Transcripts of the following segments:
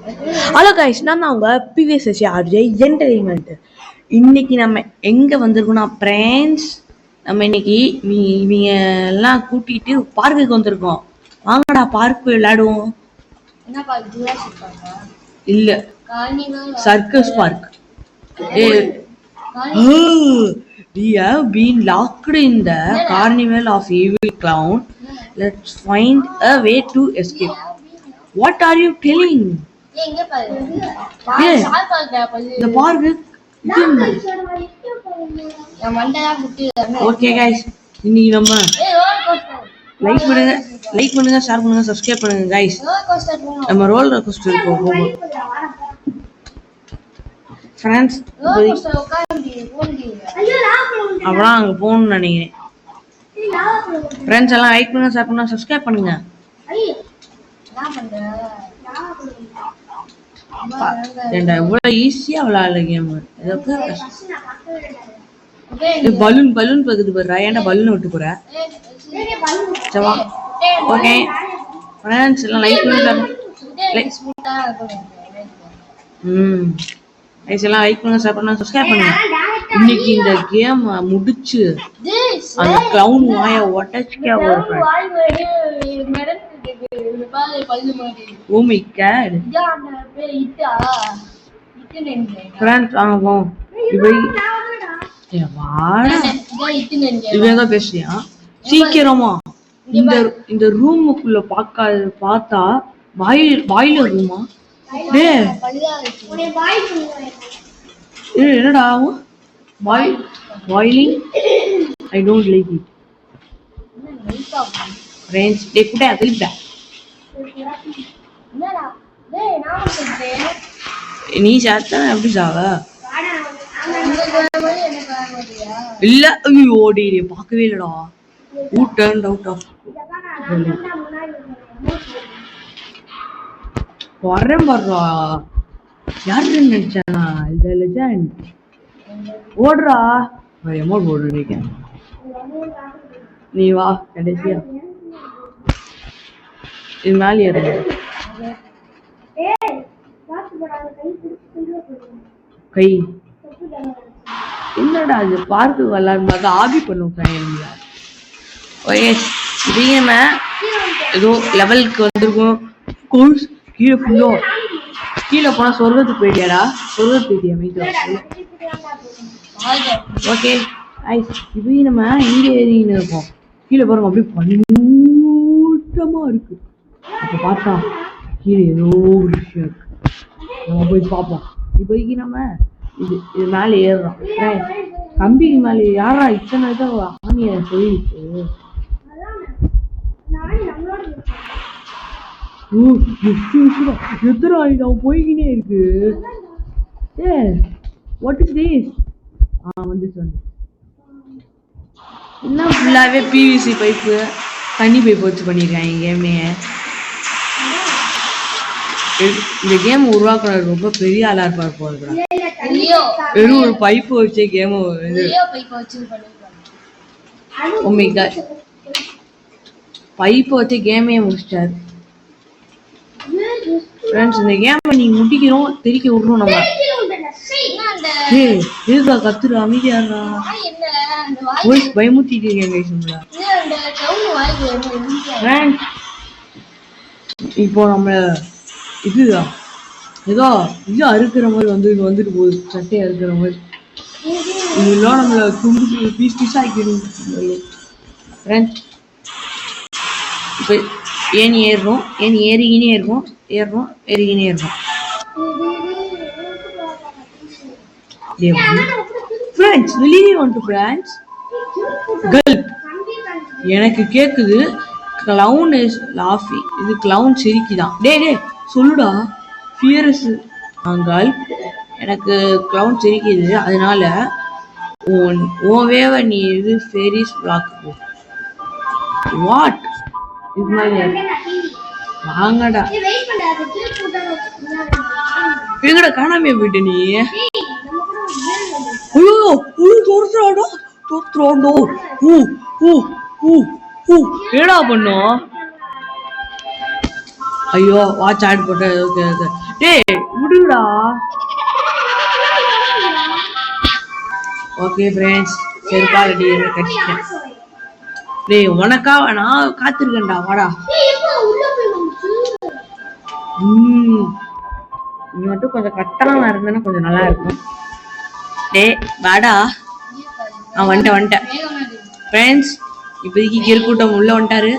Hello guys, நான் தான் உங்க பிவிஎஸ் ஆர்ஜே என்டர்டைன்மெண்ட். இன்னைக்கு நம்ம எங்க வந்திருக்கோம்னா ஃப்ரெண்ட்ஸ், நம்ம இன்னைக்கு இவங்க எல்லாம் கூட்டிட்டு பார்க்குக்கு வந்திருக்கோம். வாங்கடா பார்க் போய் விளையாடுவோம். என்ன பார்க்? ஜூராசிக் பார்க்கா? இல்ல, circus park. We have been locked in the carnival of evil clown. Let's find a way to escape. What are you telling? எங்க பாரு? சார் பார்க்கா இந்த பார்க் நான் மண்டயா குட்டி. ஓகே गाइस, இன்னைக்கு நம்ம லைக் பண்ணுங்க, ஷேர் பண்ணுங்க, சப்ஸ்கிரைப் பண்ணுங்க गाइस. நம்ம ரோலர் கோஸ்டர் போவோம் ஃப்ரெண்ட்ஸ். அப்புறம் அங்க போகணும்னு நினைக்கிறேன். ஃப்ரெண்ட்ஸ் எல்லாம் லைக் பண்ணுங்க, ஷேர் பண்ணுங்க, சப்ஸ்கிரைப் பண்ணுங்க. ஏண்டா இவ்வளவு ஈஸியா விளையாடல கேம். பலூன் பகுது போடுறா. ஏன்டா பலூன் விட்டு போற? சவா ஓகே ஃப்ரெண்ட்ஸ் எல்லாம் லைக் பண்ணுங்க. எல்லாம் லைக் பண்ணுங்க, ஷேர் பண்ணுங்க, சப்ஸ்கிரைப் பண்ணுங்க. இன்னைக்கு இந்த கேம் முடிச்சு அந்த கிளவுன் வாயை உடைச்சுக்க ஒரு ஓ மை காட். ஃப்ரெண்ட்ஸ் வாங்க போவோம். இவன் தான் பேசுறியா? சீக்கிரமா இந்த ரூமுக்குள்ள பார்த்தா பாய்லர் ரூமா? டே என்னடா ஆகும்? Boiling I don't like it. Friends டே குட்டா திருப்பிடா. நீ சாத்தா எப்படி சாவ? இல்ல, ஐயோ டே பார்க்கவே இல்லடா. ஊ டர்ன்ட் அவுட் ஆஃப் வரேன் வர்றா. யாரு நினைச்சானா இந்த லெஜண்ட்? ஓடுறா எமோட் ஓடுறீங்க. நீ வா கடைசியா இது மேலே ஏறு. கை என்னடா அது? பார்க்கு விளாடும் போது ஆபி பண்ணுவோம். ஓகே இதே ஏதோ லெவலுக்கு வந்திருக்கும். கோர்ஸ் கீழே ஃபுல்லோ கீழே போனா சொர்க்கத்துக்கு போயிட்டியாடா? சொர்க்கத்துக்கு போயிட்டியா? மீட்டு ஓகே ஐஸ். இது நம்ம இங்கே ஏறின்னு இருக்கோம். கீழே பாருங்க அப்படியே பன்னூட்டமா இருக்கு. இப்போ பார்த்தா கீழே ஏதோ ஒரு விஷயம் இருக்கு. நம்ம போய் பார்ப்போம். இப்போதைக்கு நம்ம இது மேலே ஏறுறோம். கம்பிக்கு மேலே யாரா இத்தனை இதாக ஆணியை சொல்லிட்டு எத்தனை அவன் போய்கினே இருக்கு. What is this? வந்துச்சு என்ன ஃபுல்லாகவே பிவிசி பைப்பு, தண்ணி பைப் வச்சு பண்ணியிருக்காங்க கேமே. இந்த கேம் உருவாக்குறது ரொம்ப பெரிய ஆளா இருப்பார் போல. வெறும் ஒரு பைப்பு வச்சே கேம் பைப்பு வச்சு கேமே முடிச்சிட்டாரு. ஃப்ரெண்ட்ஸ் இந்த கேமை நீ முடிக்கிறோம் தெரிக்க விடணும். நம்ம இருக்கா கத்துரு அமைதியாடுறா. பயமுத்திட்டு இருக்கேன். இப்போ நம்ம இதுதான் ஏதோ இது அறுக்கிற மாதிரி வந்துட்டு போகுது. சட்டையை அறுக்கிற மாதிரி இதெல்லாம் நம்மள துண்டு பீஸ் பீஸா ஆக்கிடும். ஃப்ரெண்ட்ஸ் இப்போ ஏணி ஏறுறோம். ஏணி ஏறிக்கினே இருக்கும். ஏறிக்கினே இருக்கும். Friends, will you want to friends? Gulp. எனக்கு கேக்குது. Clown is laughing. இது clown சிரிக்குதான். டேய் சொல்லுடா. Fierce அங்கால். எனக்கு clown சிரிக்குது. அதனால உன் வேவ நீ இது ஃபேரிஸ் பிளாக் போ. வாட்? இது மாதிரி வாங்கடா. எங்கடா காணாமே போயிட்ட நீ? ஏடா பண்ணோம்? ஐயோ வாட்ச் ஆட் போட்ட. Okay okay. டேய் விடுடா. ஓகே ஃப்ரெண்ட்ஸ், செருப்பா ரெடி கட்டிட்டேன். டேய் உனக்கா நான் காத்திருக்கேன்டா, வாடா. நீ மட்டும் கொஞ்சம் கட்டணமா இருந்தேன்னா கொஞ்சம் நல்லா இருக்கும். டேய் வாடா. நான் வந்துட்டேன் ஃப்ரெண்ட்ஸ். இப்போதைக்கு கிறுக்கூட்டம் உள்ள வந்துட்டாரு.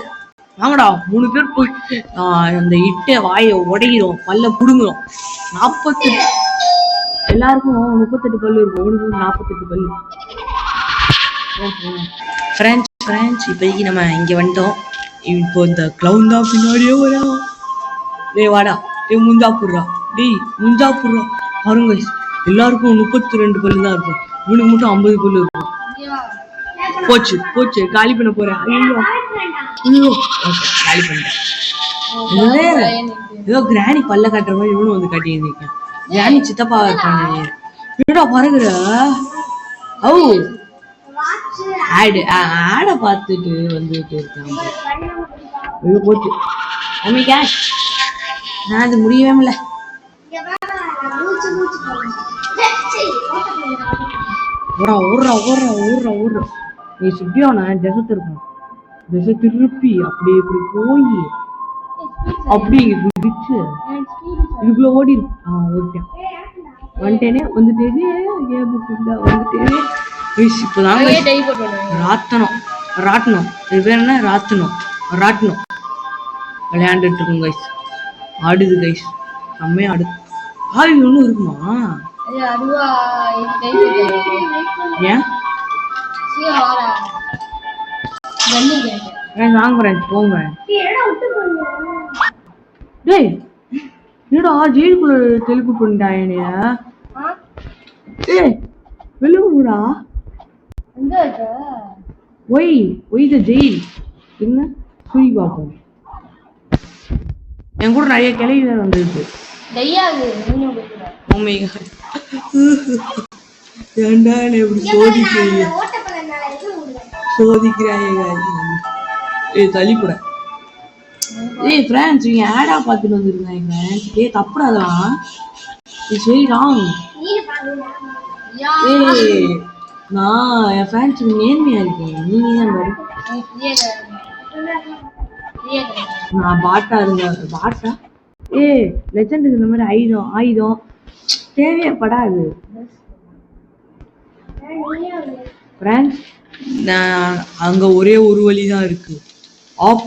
வாங்கடா 3 பேர் போய் அந்த இட்டை வாயை உடைகிறோம், பல்ல புடுங்குறோம். 48 எல்லாருக்கும் 38 பல்லு இருக்கும், உனக்கு 48 பல்லு. ஃப்ரெண்ட்ஸ் இப்போதைக்கு நம்ம இங்கே வந்துட்டோம். இப்போ இந்த க்ளவுன் தான் பின்னாடியே வரும். டேய் வாடா. டேய் முஞ்சா போடுறா. பாருங்க எல்லாருக்கும் 32 பல்லு தான் இருக்கும், இவனுக்கு மட்டும் 50 பல்லு இருக்கும். போச்சு காலி பண்ண போறேன். ஐயோ காலி பண்ணிட்டேன். ஏதோ கிராணி பல்ல காட்டுற மாதிரி இவனும் வந்து காட்டியிருக்கேன். கிராணி சித்தப்பா இருக்கானே. என்னடா பாருங்கிற ஆட பார்த்துட்டு வந்துட்டு இருக்காங்க. ஐயோ போச்சு. நான் அது முடியவே இல்லை. ஓடுறா. நீ சுட்டியான திசை திருப்பணும். திசை திருப்பி அப்படி இப்படி போய் அப்படி குதிச்சு இதுக்குள்ள ஓடி ஓகே வந்துட்டேனே. இப்போதான் ராட்டணும் இது பேர் என்ன? ராட்டணும் விளையாண்டுட்டு இருக்கோம் கைஸ். ஆடுது கைஸ், செம்மையா ஆடுது. ஆவி ஒன்றும் இருக்குமா? ஏன் வாங்குறேன் போங்க. டேய் என்னடா ஜெயிலுக்குள்ள தெளிப்பு பண்ணிட்டாயனைய. ஏய் வெளியூடா. ஒய் த ஜெயில் என்ன சுழி பார்ப்போம். என் கூட நிறைய கிளவி வந்துருக்கு. ஏண்டா என்ன இப்படி சோதிக்கிறாங்க. தள்ளிப்புட. ஏய் ஃப்ரெண்ட்ஸ் இவங்க ஆடா பார்த்துட்டு வந்துருக்காங்க. ஏய் தப்புடாதான். சரிடா. ஏய் நான் என் ஃப்ரெண்ட்ஸ் நேர்மையா இருக்கேன். நீங்க தான் பாரு. நான் பாட்டா இருந்தேன். பாட்டா ஏய் லெஜண்டுக்கு இந்த மாதிரி ஆயுதம் தேவையப்படாது. ஃப்ரெண்ட்ஸ் அங்க ஒரே ஒரு வழிதான் இருக்கு. Up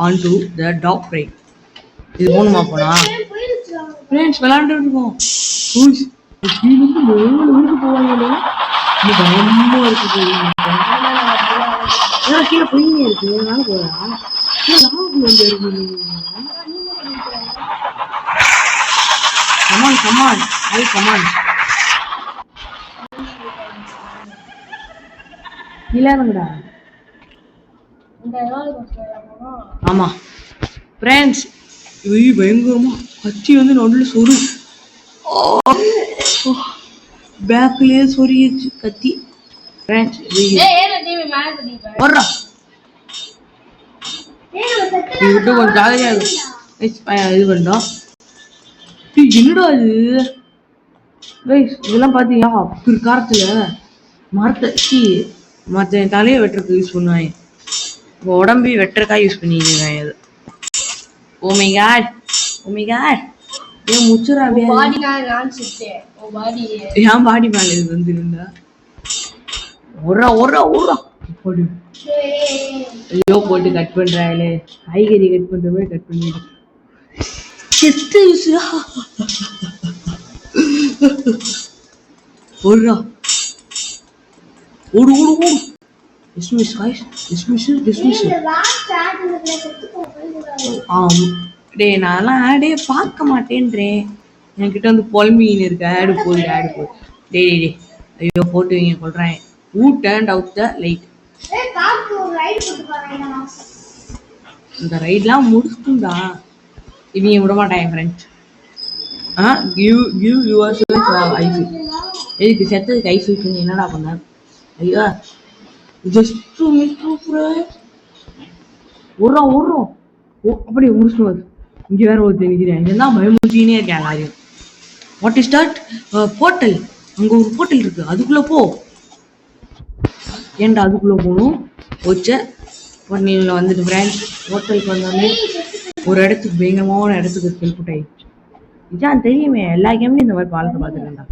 and the top right. இது போகணுமா? போனா ஃப்ரெண்ட்ஸ் விளையாண்டு இருக்கோம். போவாங்க பயமா இருக்கு. கீழே போயிங்க இருக்கு. அதனால போறேன். கமான் இல்லாதங்கடா. ஆமா ஃப்ரெண்ட்ஸ் பயங்கரமா கத்தி வந்து நடுவில் சொரு பேக்லயே சொருகிச்சு கத்தி. ஃப்ரெண்ட்ஸ் விட்டு கொஞ்சம் ஜாலியா இருக்கும். இது பண்ணோம். என்னடா இது இதெல்லாம் பாத்தீங்களா? பிற்காலத்துல மரத்தை தலையை வெட்டுறதுக்கு யூஸ் பண்ணுவாங்க. உடம்பு வெட்டுறதுக்காக யூஸ் பண்ணிருக்காங்க. அது ஓமிகாட் ஏன் முச்சுரா என் பாடி மேல இது வந்துருந்தா ஐயோ போட்டு கட் பண்றாங்களே. காய்கறி கட் பண்ற மாதிரி கட் பண்ணிடு. ஓடு. Dismiss guys. Dismiss. டேய் நான்லாம் ஆடே பார்க்க மாட்டேன்றேன். என்கிட்ட வந்து பொல்மீன் இருக்கு. ஆடு போகுது. டேய் ஐயோ போட்டு வைங்க கொள்றேன். Who turned out the light? இந்த ரைட்லாம் முடிச்சுட்டா இவங்க விட மாட்டாங்க ஃப்ரெண்ட்ஸ். give yourself ice. எதுக்கு செத்ததுக்கு ஐஸ் வச்சு என்னடா பண்ண? ஐயோ just to meet you friends. ஓடுறோம் ஓடுறோம். அப்படியே முடிச்சுட்டு இங்க வேற ஒருத்தர் நிற்கிறேன். இங்கே தான் பயமுறுத்தினே இருக்கேன் எல்லாரையும். What is that? போர்ட்டல். அங்க ஒரு போர்ட்டல் இருக்கு, அதுக்குள்ள போ. ஏன்டா அதுக்குள்ள போகணும்? போச்ச பொண்ணில் வந்துட்டு ஃப்ரெண்ட்ஸ் ஹோட்டலுக்கு வந்தோடனே ஒரு இடத்துக்கு பயங்கரமான இடத்துக்கு டெலிபோர்ட் ஆயிடுச்சு. இதான் தெரியுமே, எல்லா கேம்லையும் இந்த மாதிரி பாலத்தை பார்த்துருக்கேன்டா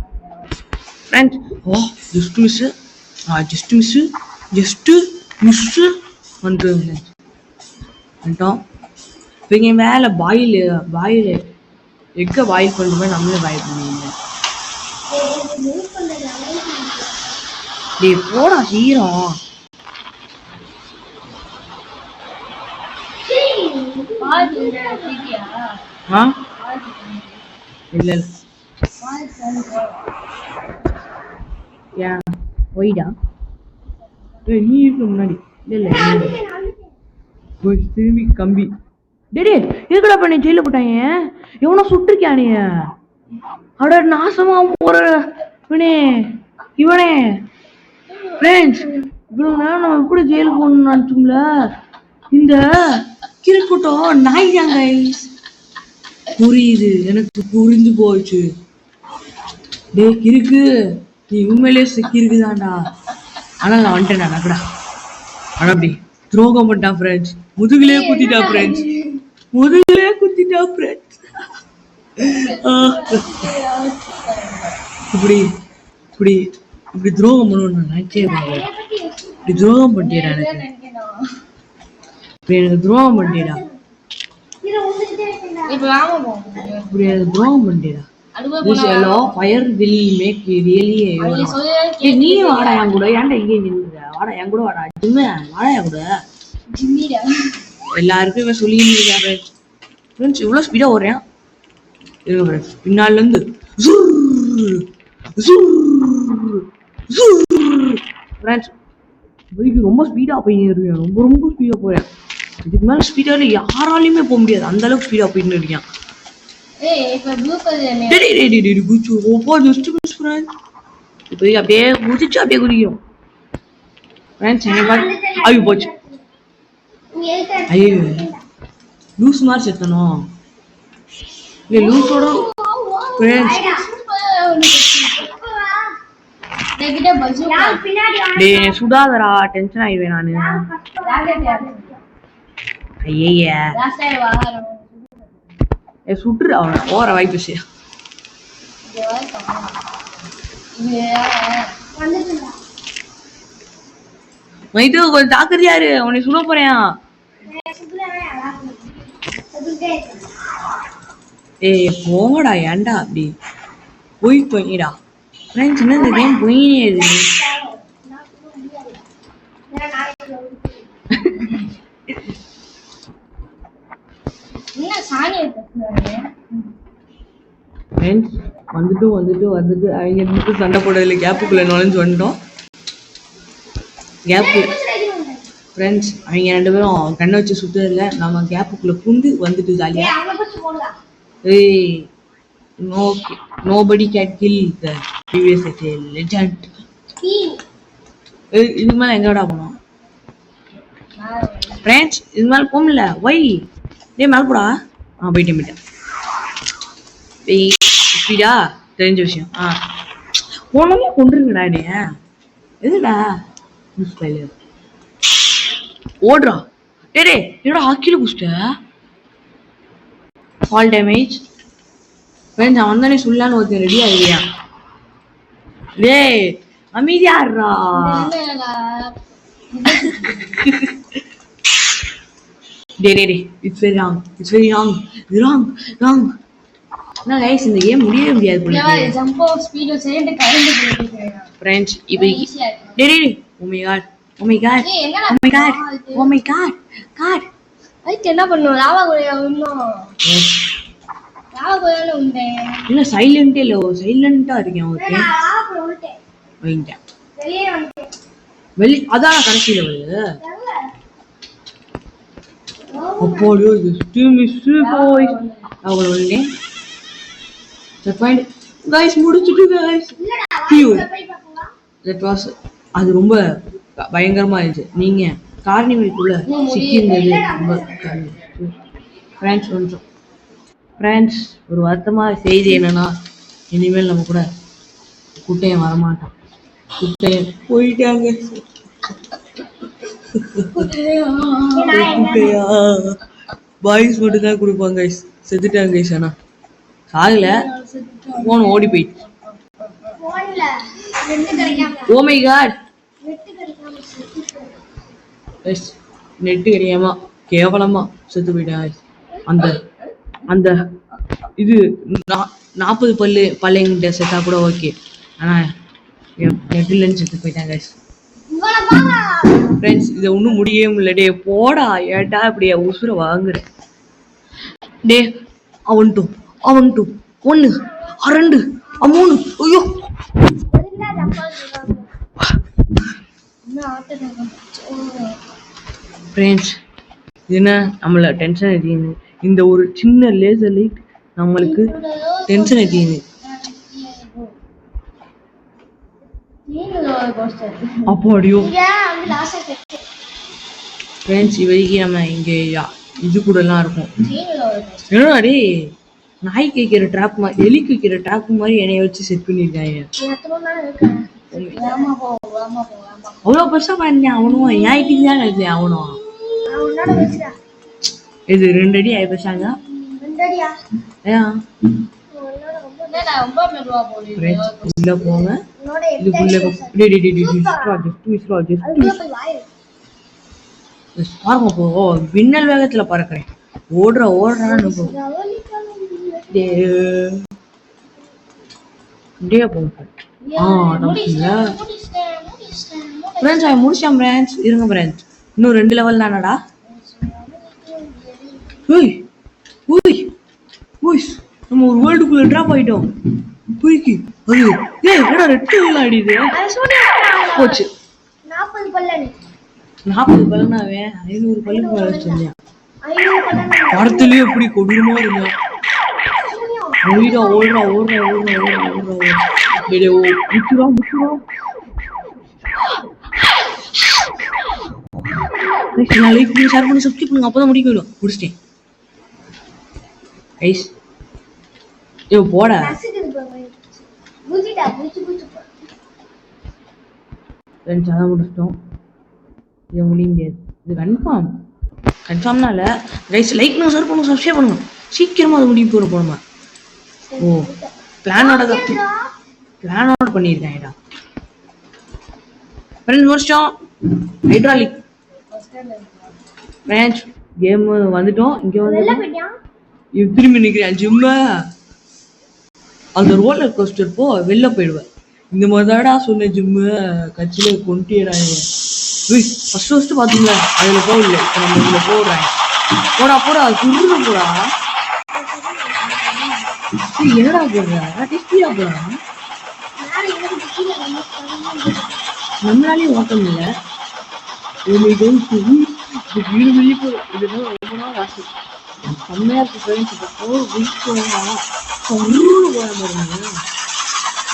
ஃப்ரெண்ட்ஸ். ஜஸ்ட் மிஸ்ஸு வந்துட்டோம். இப்போ இங்கே மேலே பாயில் எக்கை பாயில் பண்ணுற மாதிரி நம்மளே பாயில் பண்ணுவீங்க. டேய் போடா சீரம். இல்ல ஏன் ஒய்டா நீ இருக்க முன்னாடி இல்ல திரும்பி கம்பி. டேடே எதுக்கடா பண்ணி ஜெயில போட்டாங்க? எவனோ சுட்டிருக்கியா நீ? அட நாசமா போற இவனே ஃப்ரெண்ட்ஸ். இவ்வளவு நேரம் நம்ம எப்படி ஜெயிலுக்கு போகணும்னு நினைச்சோம்ல, இந்த கிறுக்குட்டம் நாய்தாங்க. புரியுது, எனக்கு புரிஞ்சு போச்சு. டே கிறுக்கு, நீ உண்மையிலேயே கிறுக்குதான்டா. ஆனால் நான் வந்துட்டேன் நக்கடா. ஆனா அப்படி துரோகம் பண்ணிட்டான் ஃப்ரெண்ட்ஸ். முதுகிலே குத்திட்டா ஃப்ரெண்ட்ஸ். இப்படி இப்படி இப்படி துரோகம் பண்ணணும் நினைச்சே இருக்காங்க. இப்படி துரோகம் பண்ணிட்டேடா எனக்கு துரோகம் பண்ணிட்டேடா. துரோகம் பண்ணிட்டேடா. நீ வாடா என் கூட. ஏன்டா இங்கே நின்றுற? வாடா என் கூட வாடா. ஜிம்மு வாடா என் கூட. எல்லாருக்கும் இவன் சொல்லியிருந்தேன் ஃப்ரெண்ட்ஸ். இவ்வளோ ஸ்பீடாக ஓடுறேன். பின்னால இருந்து ரொம்ப ஸ்பீடா போயின்னு இருக்கேன். ரொம்ப ஸ்பீடா போறேன். இதுக்கு மேல ஸ்பீடால யாராலையுமே போக முடியாது, அந்த அளவுக்கு ஸ்பீடா போயின்னு இருக்கேன். அப்படியே குதிச்சு அப்படியே குதிக்கும் ஃப்ரெண்ட்ஸ். ஐயோ போச்சு. ஐயோ லூஸ் மாதிரி செத்தனும். இல்லை லூஸோட சுடாதரா, டென்ஷன் ஆயிடுவேன் நானு. ஐய சுட்டுரு அவனை போற வாய்ப்பு செய்ய. மைது கொஞ்சம் தாக்குறியாரு, உன்னை சுட போறேன். ஏய் போங்கடா, ஏன்டா அப்படி போய் போயிடா ஃப்ரெண்ட்ஸ். என்ன இந்த கேம் போயினே இருக்கு. வந்துட்டு அவங்க சண்டை போடல. கேப்புக்குள்ள நுழைஞ்சு வந்துட்டோம். கேப்பு ஃப்ரெண்ட்ஸ் அவங்க 2 பேரும் கண்ணை வச்சு சுட்டுறதுல நம்ம கேப்புக்குள்ள புந்து வந்துட்டு ஜாலியா. ஏய் nobody can kill the previous legend. இது மேல எங்கடா போனோம் ஃப்ரெண்ட்ஸ்? இது மேல போகல. வை டேய் மேல போடா. போயிட்டேன். ஸ்பீடா தெரிஞ்ச விஷயம். போனோமே கொண்டுருங்கடா. நீ எதுடா ஓடுறா? டே என்னடா ஹாக்கில குடிச்சிட்ட? All damage friends. அவன் தானே சொல்லான்னு ஒருத்தன் ரெடி ஆகிறியா? டேய் அமைதியாடுறா. It's very wrong. நான் கைஸ் இந்த கேம் முடியவே முடியாது போல. Jump of speed second current போயிடுது फ्रेंड्स. இப்போ டேய் oh my god ஐ என்ன பண்ணுவோம்? லாவா கோயா இன்னும் லாவா கோயால உண்டே இல்ல. சைலண்டே இல்ல, சைலண்டா இருக்கேன். ஓகே லாவா கோல்டே வைங்க வெளிய அதான் கடைசில வருது. அப்போலோ ஜஸ்ட் மிஸ் பாய் அவளோ ஒண்ணே that point guys முடிச்சிட்டு guys that was அது ரொம்ப பயங்கரமா இருந்துச்சு. நீங்க கார்னிவலுக்குள்ள சிக்கியிருந்தது ரொம்ப ஃப்ரெண்ட்ஸ் கொஞ்சம் ஃப்ரெண்ட்ஸ் ஒரு வருத்தமான செய்தி என்னன்னா இனிமேல் நம்ம கூட குட்டையன் வரமாட்டான். குட்டையன் போயிட்டாங்க. குட்டையா பாய்ஸ் மட்டும் தான் கொடுப்பாங்க. செத்துட்டாங்க கைஸ். ஆனா சாகல, போன் ஓடி போயிட்டு. ஓ மை காட், நெட்டு கிடையாம கேவலமா செத்து போயிட்டாங்க. அந்த அந்த இது 40 பல்லுங்கிட்ட செத்தா கூட ஓகே, ஆனா நெட் இல்லைன்னு செத்து போயிட்டாங்க. ஃப்ரெண்ட்ஸ் இதை ஒன்றும் முடியவே முடியல. டே போடா, ஏட்டா இப்படியா உசுர வாங்குற. டே அவன்ட்டும் 1 2 3 ஐயோ ஃப்ரெண்ட்ஸ் என்ன நம்மள டென்ஷன் ஏற்றிங்க. இந்த ஒரு சின்ன லேசர் லைட் நம்மளுக்கு டென்ஷன் ஏற்றிங்க. அப்படியோ ஃப்ரெண்ட்ஸ் இவரைக்கு நம்ம இங்கே இது கூட எல்லாம் இருக்கும். என்னடா டே நாய் கேட்கிற ட்ராப் மாதிரி, எலி கேட்கிற ட்ராப் மாதிரி என்னைய வச்சு செட் பண்ணிருக்காங்க. அவ்வளோ பெருசா பண்ணேன். அவனும் என் ஐடிக்கு தான் கிடைச்சேன். அவனும் இது 2 அடி ஆகி பேசாங்க. உள்ள போங்க. பாருங்க போ, விண்ணல் வேகத்துல பறக்கிறேன். ஓடுறான்னு முடிச்சான் ஃப்ரெண்ட்ஸ். இருங்க ஃப்ரெண்ட்ஸ், இன்னும் 2 லெவல் தானடா. நம்ம ஒரு வேர்ல்டுக்குள்ள டிராப் ஆயிட்டோம். அடிது போச்சு. 40 பல்லுனாவே 500 பல்லுக்கு மேல வச்சிருந்தேன். படத்துலயே எப்படி கொடூரமா இருந்தேன். ஓடுறா லைக் பண்ணி ஷேர் பண்ணி சப்ஸ்கிரைப் பண்ணுங்க. அப்பதான் முடிக்கணும். முடிச்சிட்டேன் ஐஸ். போட அதான் முடிச்சிட்டோம். இதை முடிய முடியாது. இது கன்ஃபார்ம்னால கைஸ் லைக் பண்ணுங்க, ஷேர் பண்ணுங்க, சப்ஸ்கிரைப் பண்ணுங்க. சீக்கிரமா அது முடிவு போகணுமா? ஓ பிளானோட பண்ணியிருக்கேன்டா ஃப்ரெண்ட்ஸ். முடிச்சிட்டோம். ஹைட்ராலிக் ஃப்ரெண்ட்ஸ் கேம் வந்துட்டோம். இங்கே வந்து திரும்பி நிற்கிறேன். ஜிம்ம அந்த ரோலர் கோஸ்டர் போ வெளில போயிடுவேன். இந்த மாதிரி தாடா சொன்ன ஜிம்மு கட்சியில கொண்டுடாங்க. ஃபர்ஸ்ட் பாத்தீங்களா, அதுல போகல. இப்ப நம்ம இதுல போடுறேன். போடா சுருன்னு போடா. என்னடா போடுற டிஸ்பியா போடா. நம்மளாலேயும் ஓட்டம் இல்லை. வீடு வெளியே போய் இதெல்லாம் ரொம்ப நாள் ஆசை. செம்மையா இருக்கு ஃப்ரெண்ட்ஸ். இப்போ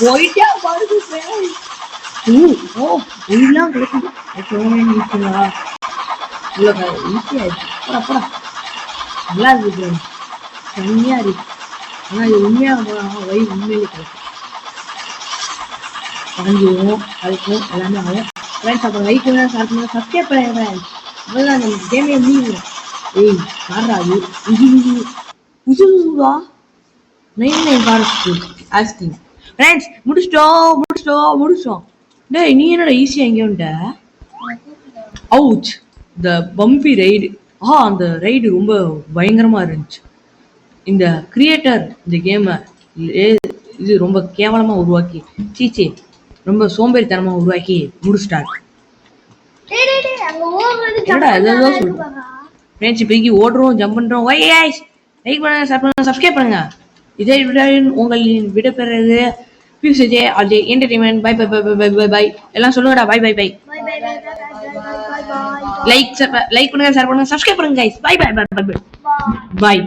போயிட்டே பாருங்க ஃப்ரெண்ட்ஸ். எல்லாம் கிடைக்குது. ஈஸியாயிடுச்சு. அப்புறா நல்லா இருக்கு, செம்மையா இருக்கு. ஆனா இது உண்மையாக வயிறு உண்மையிலே கிடைக்கும். பறஞ்சிடும் அதுக்கும் எல்லாமே ஆகும் ஃப்ரெண்ட்ஸ். அப்புறம் லைக் பண்ண ஷேர் பண்ண சப்ஸ்கிரைப் பண்ணுங்க ஃப்ரெண்ட்ஸ். அவ்வளோதான் நம்ம கேமே முடியும். ஏய் காராது உசுவா 99 ஃபாரஸ்ட் ஆஸ்டிங் ஃப்ரெண்ட்ஸ். முடிச்சிட்டோம். டேய் நீ என்னடா ஈஸியா இங்கே வந்துட்ட? அவுச் த பம்பி ரைடு. அந்த ரைடு ரொம்ப பயங்கரமா இருந்துச்சு. இந்த கிரியேட்டர் இந்த கேமை இது ரொம்ப கேவலமா உருவாக்கி சீச்சே ரொம்ப சோம்பேறித்தனமா உருவாக்கி முடிச்சிட்டாரு. ஓடுறோம், ஜம்ப் பண்றோம். லைக் பண்ணுங்க, சப்ஸ்கிரைப் பண்ணுங்க. இதை உங்களின் விடைபெறுவது என்டர்டைன்மெண்ட். பை எல்லாம் சொல்லுங்கடா. பை லைக் பண்ணுங்க, ஷேர் பண்ணுங்க, சப்ஸ்கிரைப் பண்ணுங்க கைஸ். பை.